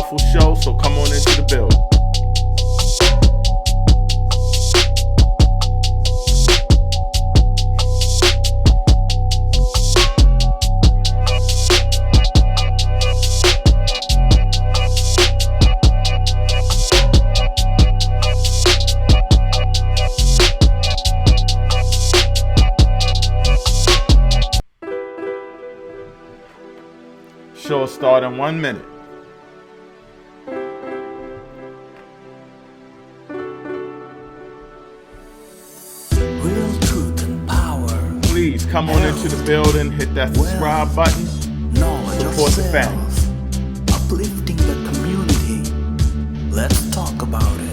powerful show, so come on into the building. Show will start in 1 minute. Real truth and power. Please come on into the building, hit that subscribe button, support the family. Uplifting the community. Let's talk about it.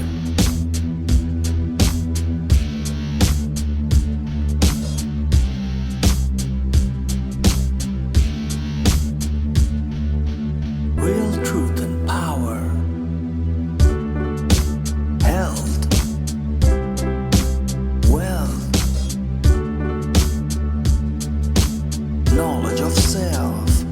Real truth and power. Health. Wealth. Knowledge of self.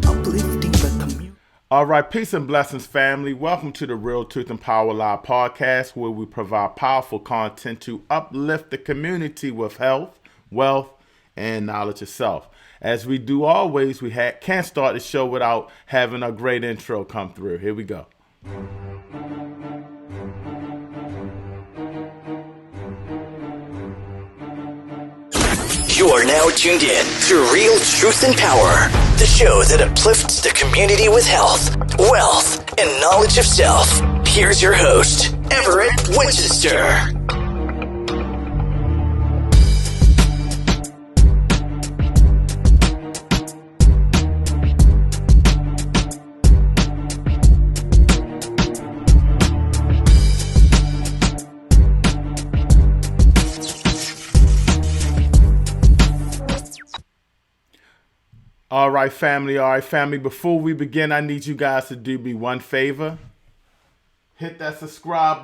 Uplifting the community. All right, peace and blessings, family. Welcome to the Real Truth and Power Live podcast, where we provide powerful content to uplift the community with health, wealth, and knowledge of self. As we do always, we can't start the show without having a great intro come through. Here we go. You are now tuned in to Real Truth and Power, the show that uplifts the community with health, wealth, and knowledge of self. Here's your host, Everett Winchester. All right, family. Before we begin, I need you guys to do me one favor. Hit that subscribe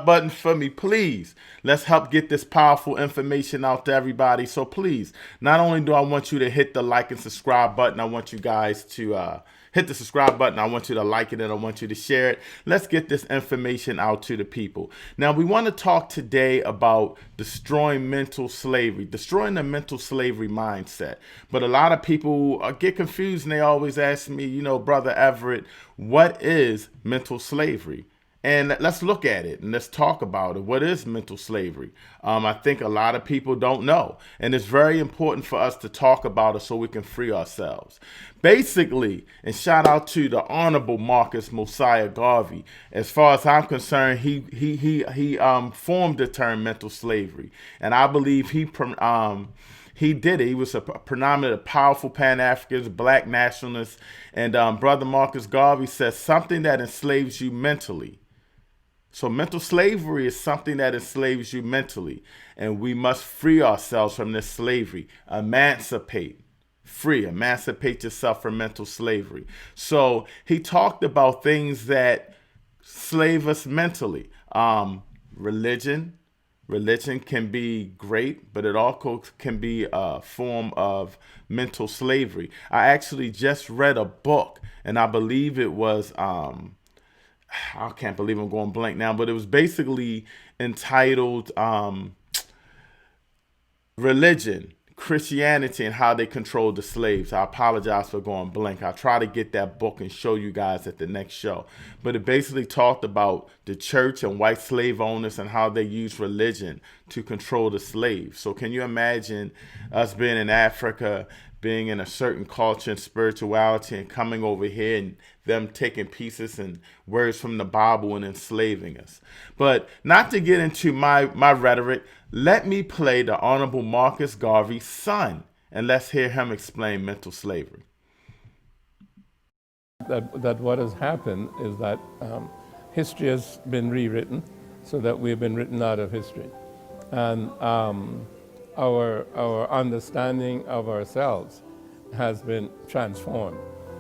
button for me, please. Let's help get this powerful information out to everybody. So please, not only do I want you to hit the like and subscribe button, I want you guys to hit the subscribe button. I want you to like it and I want you to share it. Let's get this information out to the people. Now, we want to talk today about destroying mental slavery, destroying the mental slavery mindset. But a lot of people get confused and they always ask me, Brother Everett, what is mental slavery? And let's look at it and let's talk about it. What is mental slavery? I think a lot of people don't know. And it's very important for us to talk about it so we can free ourselves. Basically, and shout out to the Honorable Marcus Mosiah Garvey. As far as I'm concerned, he formed the term mental slavery. And I believe he did it. He was a predominant, powerful Pan-Africanist, black nationalist. And Brother Marcus Garvey says something that enslaves you mentally. So mental slavery is something that enslaves you mentally. And we must free ourselves from this slavery. Emancipate yourself from mental slavery. So he talked about things that slave us mentally. Religion can be great, but it also can be a form of mental slavery. I actually just read a book, and I believe it was, I can't believe I'm going blank now, but it was basically entitled Religion, Christianity, and How They Controlled the Slaves. I apologize for going blank. I'll try to get that book and show you guys at the next show. But it basically talked about the church and white slave owners and how they used religion to control the slaves. So can you imagine us being in Africa, being in a certain culture and spirituality, and coming over here and them taking pieces and words from the Bible and enslaving us? But not to get into my rhetoric, let me play the Honorable Marcus Garvey's son, and let's hear him explain mental slavery. That what has happened is that history has been rewritten so that we've been written out of history. And our understanding of ourselves has been transformed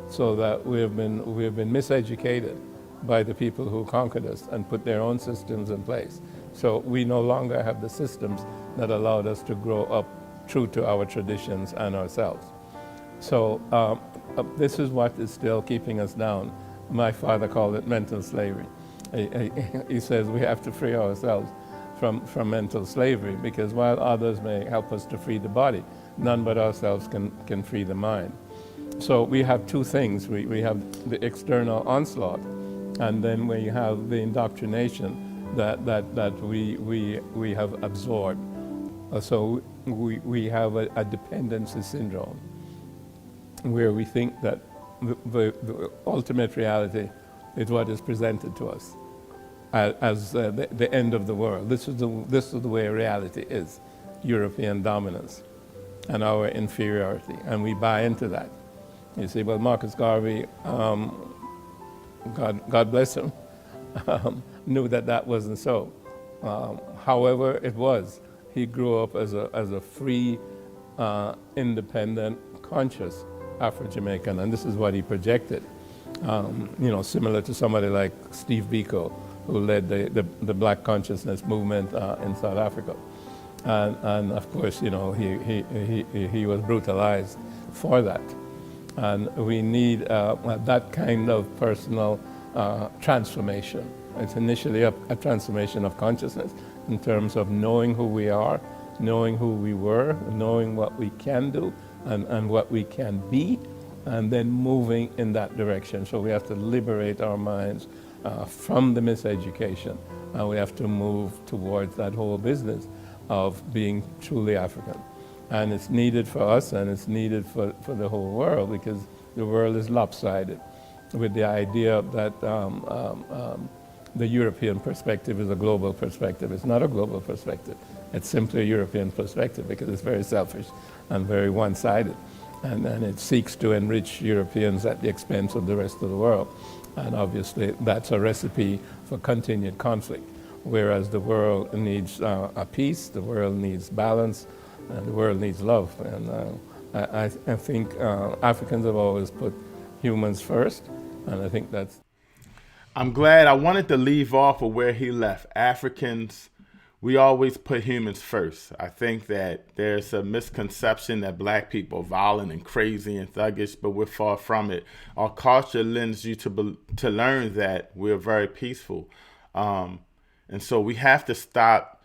so that we have been miseducated by the people who conquered us and put their own systems in place. So we no longer have the systems that allowed us to grow up true to our traditions and ourselves. So this is what is still keeping us down. My father called it mental slavery. He says we have to free ourselves from mental slavery, because while others may help us to free the body, none but ourselves can free the mind. So we have two things. We have the external onslaught, and then we have the indoctrination that we have absorbed. So we have a dependency syndrome, where we think that the ultimate reality is what is presented to us as the end of the world. This is the way reality is: European dominance and our inferiority, and we buy into that. You see, well, Marcus Garvey, God bless him, knew that wasn't so. However, it was. He grew up as a free, independent, conscious Afro-Jamaican, and this is what he projected. Similar to somebody like Steve Biko, who led the Black consciousness movement in South Africa, and of course, he was brutalized for that, and we need that kind of personal transformation. It's initially a transformation of consciousness in terms of knowing who we are, knowing who we were, knowing what we can do and what we can be, and then moving in that direction. So we have to liberate our minds from the miseducation, and we have to move towards that whole business of being truly African. And it's needed for us, and it's needed for the whole world, because the world is lopsided with the idea that the European perspective is a global perspective. It's not a global perspective. It's simply a European perspective, because it's very selfish and very one-sided. And it seeks to enrich Europeans at the expense of the rest of the world. And obviously, that's a recipe for continued conflict, whereas the world needs a peace, the world needs balance, and the world needs love. And I think Africans have always put humans first, and I think that's... I'm glad. I wanted to leave off of where he left. Africans, we always put humans first. I think that there's a misconception that Black people are violent and crazy and thuggish, but we're far from it. Our culture lends you to learn that we're very peaceful. And so we have to stop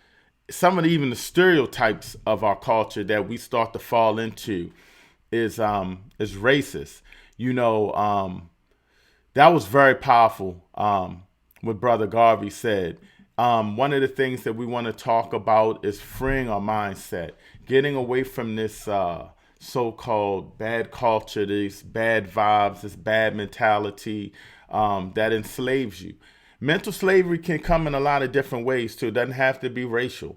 some of even the stereotypes of our culture that we start to fall into is racist. That was very powerful, what Brother Garvey said. One of the things that we want to talk about is freeing our mindset, getting away from this so-called bad culture, these bad vibes, this bad mentality that enslaves you. Mental slavery can come in a lot of different ways, too. It doesn't have to be racial.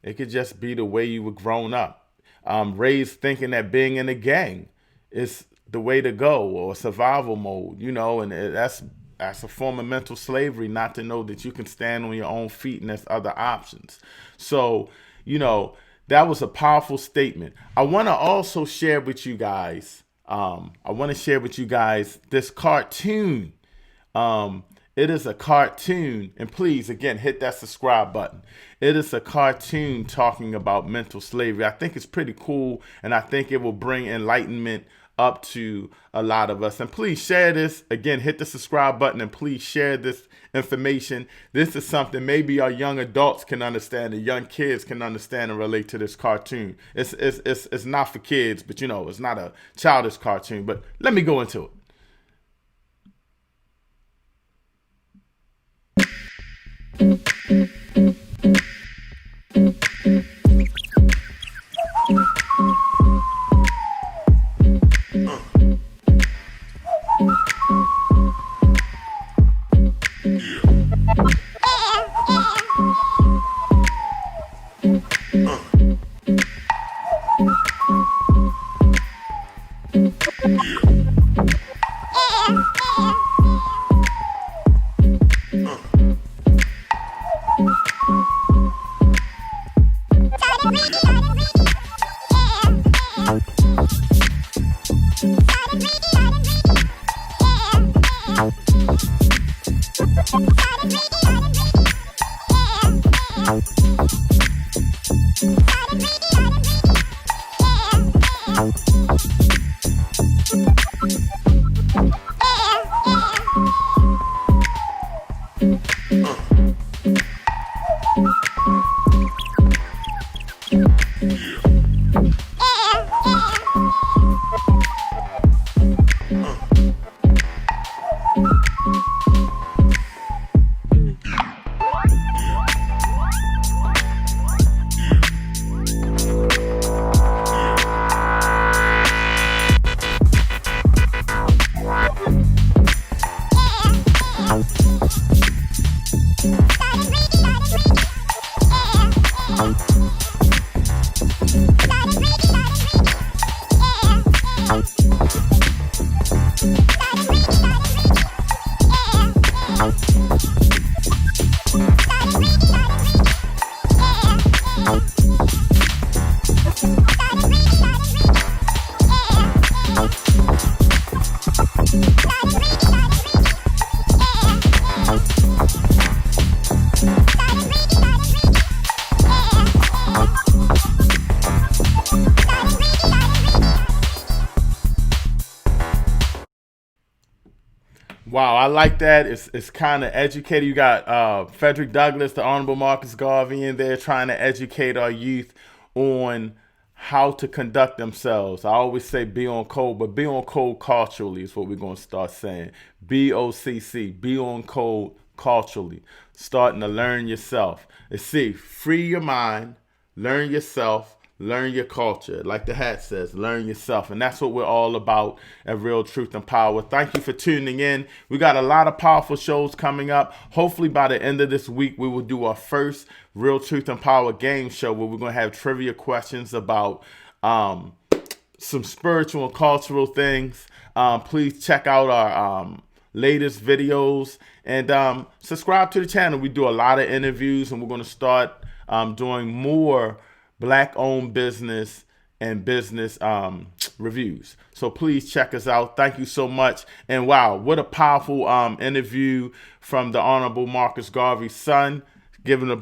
It could just be the way you were grown up, raised thinking that being in a gang is the way to go, or survival mode, and that's a form of mental slavery, not to know that you can stand on your own feet and there's other options. So, that was a powerful statement. I want to also share with you guys, this cartoon. It is a cartoon, and please, again, hit that subscribe button. It is a cartoon talking about mental slavery. I think it's pretty cool, and I think it will bring enlightenment up to a lot of us. And please share this. Again, hit the subscribe button, and please share this information. This is something maybe our young adults can understand, and young kids can understand and relate to this cartoon. It's not for kids, but it's not a childish cartoon. But let me go into it. Wow, I like that. It's kind of educated. You got Frederick Douglass, the Honorable Marcus Garvey in there trying to educate our youth on how to conduct themselves. I always say be on code, but be on code culturally is what we're going to start saying. BOCC, be on code culturally. Starting to learn yourself. Let's see, free your mind, learn yourself, learn your culture. Like the hat says, learn yourself. And that's what we're all about at Real Truth and Power. Thank you for tuning in. We got a lot of powerful shows coming up. Hopefully by the end of this week, we will do our first Real Truth and Power game show where we're going to have trivia questions about some spiritual and cultural things. Please check out our latest videos and subscribe to the channel. We do a lot of interviews, and we're going to start doing more Black-owned business and business reviews. So please check us out. Thank you so much. And wow, what a powerful interview from the Honorable Marcus Garvey's son. Giving a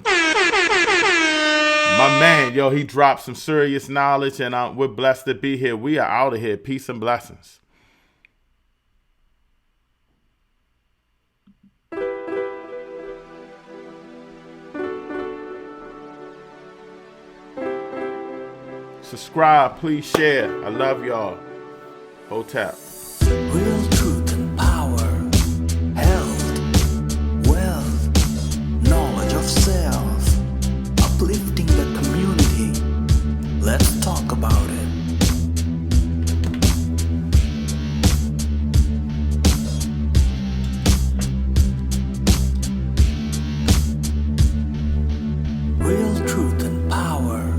my man, yo, he dropped some serious knowledge, and we're blessed to be here. We are out of here. Peace and blessings. Subscribe, please share. I love y'all. Hotep. Real truth and power, health, wealth, knowledge of self, uplifting the community. Let's talk about it. Real truth and power,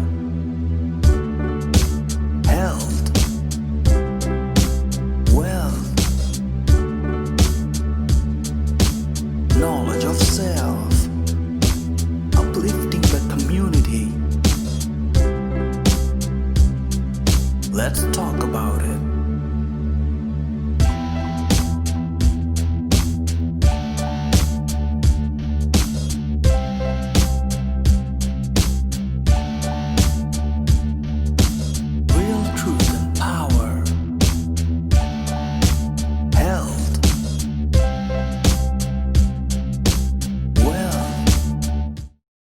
health, wealth, knowledge of self, uplifting the community. Let's talk about it.